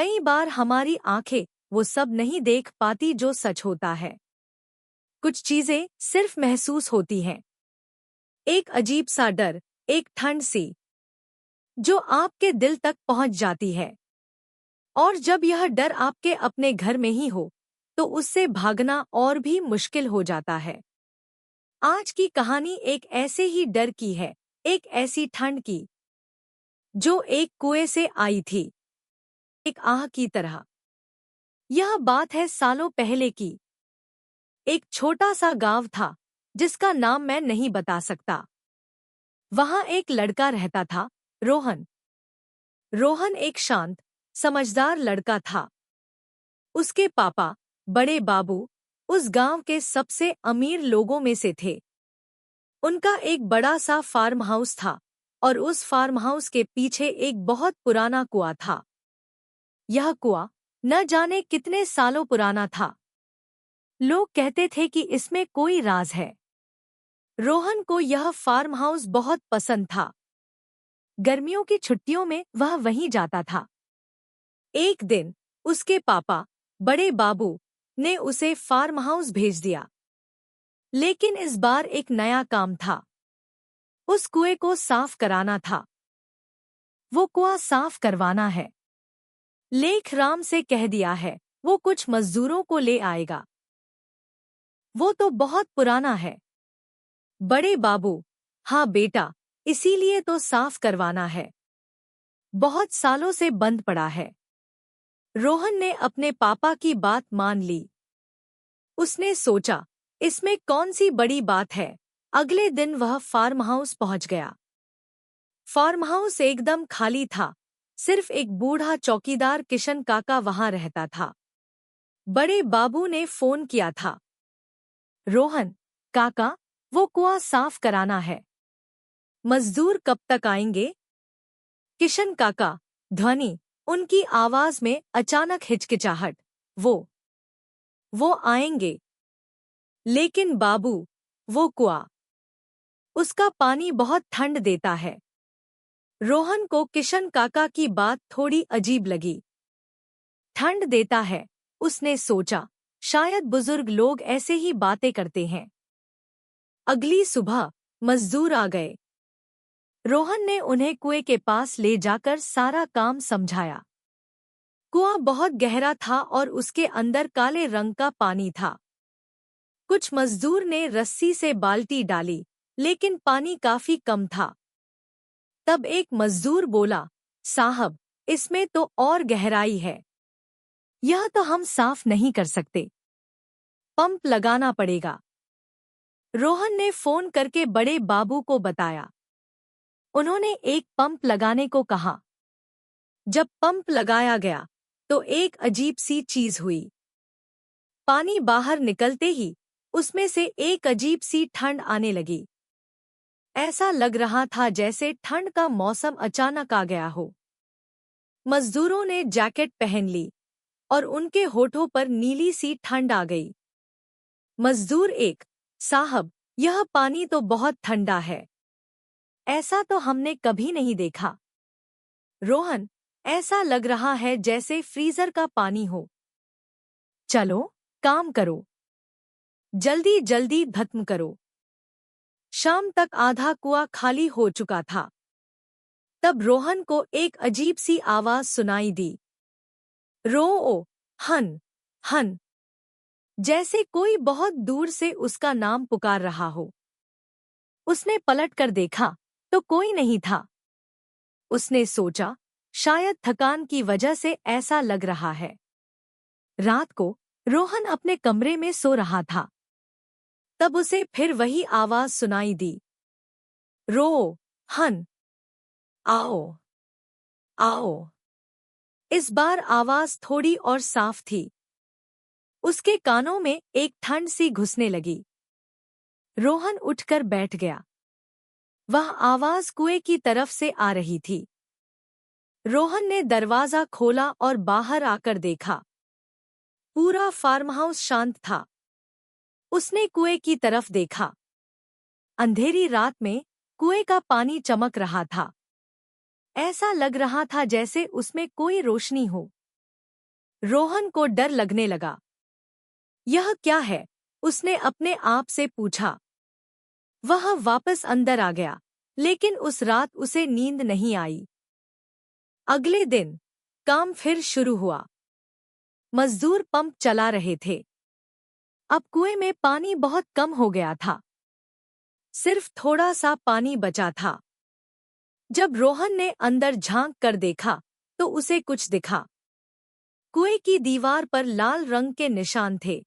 कई बार हमारी आंखें वो सब नहीं देख पाती जो सच होता है। कुछ चीजें सिर्फ महसूस होती हैं। एक अजीब सा डर, एक ठंड सी जो आपके दिल तक पहुंच जाती है। और जब यह डर आपके अपने घर में ही हो तो उससे भागना और भी मुश्किल हो जाता है। आज की कहानी एक ऐसे ही डर की है, एक ऐसी ठंड की जो एक कुएं से आई थी, एक आह की तरह। यह बात है सालों पहले की। एक छोटा सा गांव था जिसका नाम मैं नहीं बता सकता। वहां एक लड़का रहता था, रोहन। रोहन एक शांत, समझदार लड़का था। उसके पापा, बड़े बाबू, उस गांव के सबसे अमीर लोगों में से थे। उनका एक बड़ा सा फार्म हाउस था और उस फार्म हाउस के पीछे एक बहुत पुराना कुआं था। यह कुआं न जाने कितने सालों पुराना था। लोग कहते थे कि इसमें कोई राज है। रोहन को यह फार्म हाउस बहुत पसंद था। गर्मियों की छुट्टियों में वह वहीं जाता था। एक दिन उसके पापा, बड़े बाबू, ने उसे फार्म हाउस भेज दिया। लेकिन इस बार एक नया काम था। उस कुएं को साफ कराना था। वो कुआं साफ करवाना है। लेख राम से कह दिया है, वो कुछ मजदूरों को ले आएगा। वो तो बहुत पुराना है। बड़े बाबू, हाँ बेटा, इसीलिए तो साफ करवाना है। बहुत सालों से बंद पड़ा है। रोहन ने अपने पापा की बात मान ली। उसने सोचा, इसमें कौन सी बड़ी बात है। अगले दिन वह फार्म हाउस पहुंच गया। फार्म हाउस एकदम खाली था। सिर्फ एक बूढ़ा चौकीदार किशन काका वहां रहता था। बड़े बाबू ने फोन किया था। रोहन, काका, वो कुआं साफ कराना है। मजदूर कब तक आएंगे? किशन काका, ध्वनि, उनकी आवाज में अचानक हिचकिचाहट। वो आएंगे। लेकिन बाबू, वो कुआं, उसका पानी बहुत ठंड देता है। रोहन को किशन काका की बात थोड़ी अजीब लगी। ठंड देता है, उसने सोचा, शायद बुजुर्ग लोग ऐसे ही बातें करते हैं। अगली सुबह मजदूर आ गए। रोहन ने उन्हें कुएं के पास ले जाकर सारा काम समझाया। कुआं बहुत गहरा था और उसके अंदर काले रंग का पानी था। कुछ मजदूर ने रस्सी से बाल्टी डाली, लेकिन पानी काफी कम था। तब एक मजदूर बोला, साहब, इसमें तो और गहराई है। यह तो हम साफ नहीं कर सकते। पंप लगाना पड़ेगा। रोहन ने फोन करके बड़े बाबू को बताया। उन्होंने एक पंप लगाने को कहा। जब पंप लगाया गया तो एक अजीब सी चीज हुई। पानी बाहर निकलते ही उसमें से एक अजीब सी ठंड आने लगी। ऐसा लग रहा था जैसे ठंड का मौसम अचानक आ गया हो। मजदूरों ने जैकेट पहन ली और उनके होठों पर नीली सी ठंड आ गई। मजदूर एक, साहब, यह पानी तो बहुत ठंडा है। ऐसा तो हमने कभी नहीं देखा। रोहन, ऐसा लग रहा है जैसे फ्रीजर का पानी हो। चलो, काम करो। जल्दी जल्दी खत्म करो। शाम तक आधा कुआं खाली हो चुका था। तब रोहन को एक अजीब सी आवाज सुनाई दी। रो ओ, हन, हन। जैसे कोई बहुत दूर से उसका नाम पुकार रहा हो। उसने पलट कर देखा तो कोई नहीं था। उसने सोचा, शायद थकान की वजह से ऐसा लग रहा है। रात को रोहन अपने कमरे में सो रहा था। तब उसे फिर वही आवाज सुनाई दी। रो, हन, आओ, आओ। इस बार आवाज थोड़ी और साफ थी। उसके कानों में एक ठंड सी घुसने लगी। रोहन उठकर बैठ गया। वह आवाज कुएं की तरफ से आ रही थी। रोहन ने दरवाजा खोला और बाहर आकर देखा। पूरा फार्म हाउस शांत था। उसने कुएं की तरफ देखा। अंधेरी रात में कुएं का पानी चमक रहा था। ऐसा लग रहा था जैसे उसमें कोई रोशनी हो। रोहन को डर लगने लगा। यह क्या है? उसने अपने आप से पूछा। वह वापस अंदर आ गया, लेकिन उस रात उसे नींद नहीं आई। अगले दिन काम फिर शुरू हुआ। मजदूर पंप चला रहे थे। अब कुएं में पानी बहुत कम हो गया था। सिर्फ थोड़ा सा पानी बचा था। जब रोहन ने अंदर झांक कर देखा तो उसे कुछ दिखा। कुएं की दीवार पर लाल रंग के निशान थे,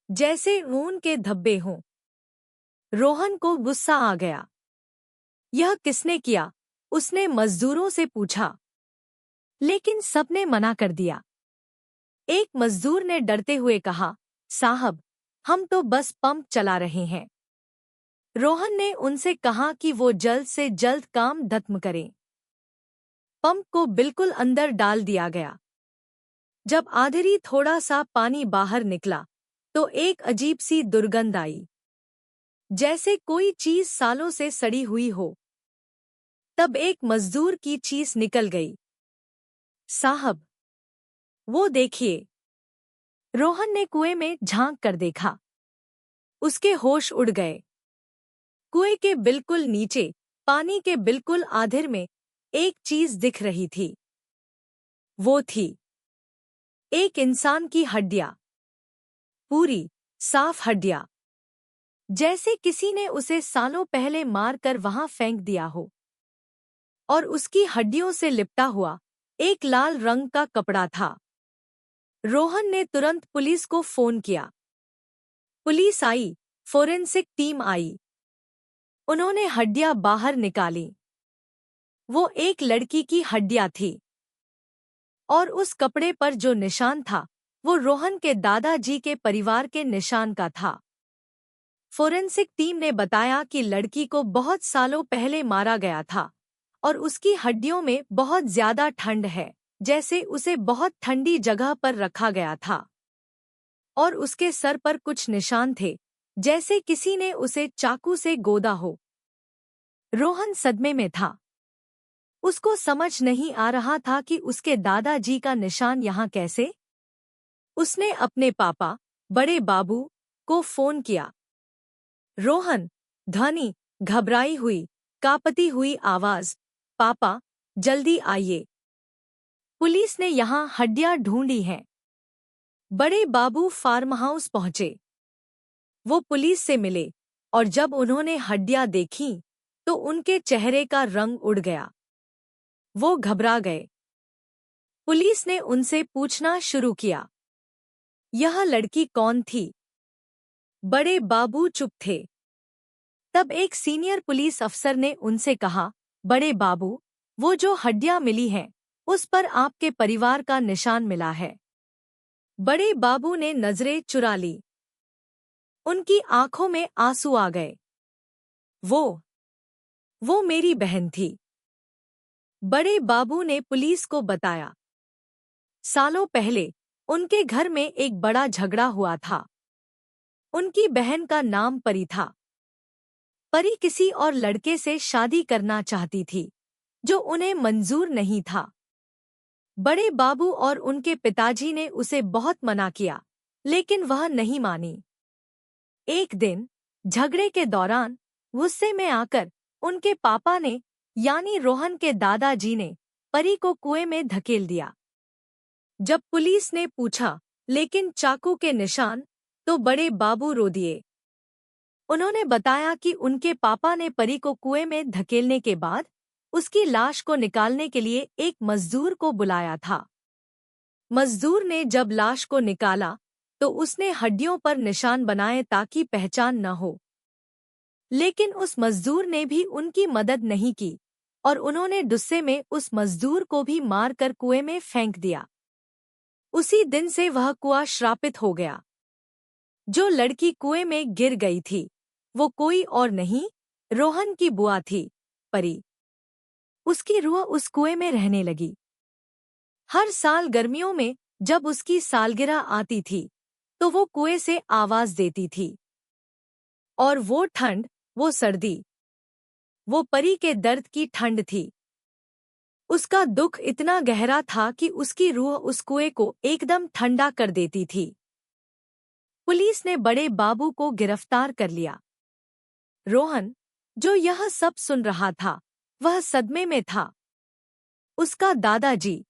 जैसे ऊन के धब्बे हों। रोहन को गुस्सा आ गया। यह किसने किया? उसने मजदूरों से पूछा, लेकिन सबने मना कर दिया। एक मजदूर ने डरते हुए कहा, साहब, हम तो बस पंप चला रहे हैं। रोहन ने उनसे कहा कि वो जल्द से जल्द काम खत्म करें। पंप को बिल्कुल अंदर डाल दिया गया। जब आधेरी थोड़ा सा पानी बाहर निकला तो एक अजीब सी दुर्गंध आई, जैसे कोई चीज सालों से सड़ी हुई हो। तब एक मजदूर की चीज निकल गई। साहब, वो देखिए। रोहन ने कुएं में झांक कर देखा। उसके होश उड़ गए। कुएं के बिल्कुल नीचे, पानी के बिल्कुल आधेर में एक चीज दिख रही थी। वो थी एक इंसान की हड्डियां, पूरी साफ हड्डियां, जैसे किसी ने उसे सालों पहले मार कर वहां फेंक दिया हो। और उसकी हड्डियों से लिपटा हुआ एक लाल रंग का कपड़ा था। रोहन ने तुरंत पुलिस को फोन किया। पुलिस आई, फोरेंसिक टीम आई। उन्होंने हड्डियां बाहर निकाली। वो एक लड़की की हड्डियां थी। और उस कपड़े पर जो निशान था वो रोहन के दादाजी के परिवार के निशान का था। फोरेंसिक टीम ने बताया कि लड़की को बहुत सालों पहले मारा गया था और उसकी हड्डियों में बहुत ज्यादा ठंड है, जैसे उसे बहुत ठंडी जगह पर रखा गया था। और उसके सर पर कुछ निशान थे, जैसे किसी ने उसे चाकू से गोदा हो। रोहन सदमे में था। उसको समझ नहीं आ रहा था कि उसके दादाजी का निशान यहाँ कैसे। उसने अपने पापा, बड़े बाबू, को फोन किया। रोहन, ध्वनि घबराई हुई, कांपती हुई आवाज, पापा, जल्दी आइए। पुलिस ने यहाँ हड्डियां ढूंढी हैं। बड़े बाबू फार्म हाउस पहुंचे। वो पुलिस से मिले और जब उन्होंने हड्डियां देखीं, तो उनके चेहरे का रंग उड़ गया। वो घबरा गए। पुलिस ने उनसे पूछना शुरू किया, यह लड़की कौन थी? बड़े बाबू चुप थे। तब एक सीनियर पुलिस अफसर ने उनसे कहा, बड़े बाबू, वो जो हड्डियां मिली हैं, उस पर आपके परिवार का निशान मिला है। बड़े बाबू ने नजरें चुरा ली। उनकी आंखों में आंसू आ गए। वो मेरी बहन थी। बड़े बाबू ने पुलिस को बताया। सालों पहले उनके घर में एक बड़ा झगड़ा हुआ था। उनकी बहन का नाम परी था। परी किसी और लड़के से शादी करना चाहती थी, जो उन्हें मंजूर नहीं था। बड़े बाबू और उनके पिताजी ने उसे बहुत मना किया, लेकिन वह नहीं मानी। एक दिन झगड़े के दौरान गुस्से में आकर उनके पापा ने, यानी रोहन के दादाजी ने, परी को कुएं में धकेल दिया। जब पुलिस ने पूछा, लेकिन चाकू के निशान, तो बड़े बाबू रो दिए। उन्होंने बताया कि उनके पापा ने परी को कुएं में धकेलने के बाद उसकी लाश को निकालने के लिए एक मजदूर को बुलाया था। मजदूर ने जब लाश को निकाला तो उसने हड्डियों पर निशान बनाए ताकि पहचान न हो। लेकिन उस मजदूर ने भी उनकी मदद नहीं की और उन्होंने गुस्से में उस मजदूर को भी मारकर कुएं में फेंक दिया। उसी दिन से वह कुआं श्रापित हो गया। जो लड़की कुएं में गिर गई थी, वो कोई और नहीं, रोहन की बुआ थी, परी। उसकी रूह उस कुएं में रहने लगी। हर साल गर्मियों में जब उसकी सालगिरह आती थी, तो वो कुएं से आवाज देती थी। और वो ठंड, वो सर्दी, वो परी के दर्द की ठंड थी। उसका दुख इतना गहरा था कि उसकी रूह उस कुएं को एकदम ठंडा कर देती थी। पुलिस ने बड़े बाबू को गिरफ्तार कर लिया। रोहन, जो यह सब सुन रहा था, वह सदमे में था। उसका दादाजी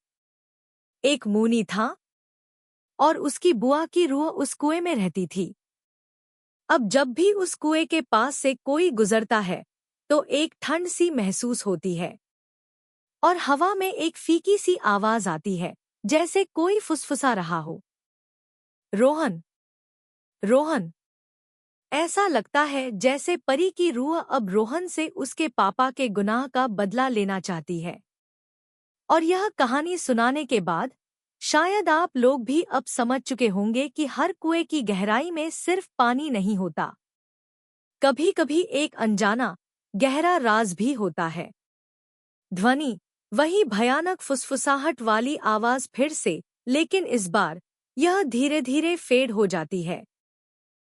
एक मुनी था और उसकी बुआ की रूह उस कुएं में रहती थी। अब जब भी उस कुएं के पास से कोई गुजरता है तो एक ठंड सी महसूस होती है और हवा में एक फीकी सी आवाज आती है, जैसे कोई फुसफुसा रहा हो। रोहन, रोहन। ऐसा लगता है जैसे परी की रूह अब रोहन से उसके पापा के गुनाह का बदला लेना चाहती है। और यह कहानी सुनाने के बाद शायद आप लोग भी अब समझ चुके होंगे कि हर कुएं की गहराई में सिर्फ पानी नहीं होता, कभी कभी एक अनजाना गहरा राज भी होता है। ध्वनि, वही भयानक फुसफुसाहट वाली आवाज फिर से, लेकिन इस बार यह धीरे धीरे फेड हो जाती है।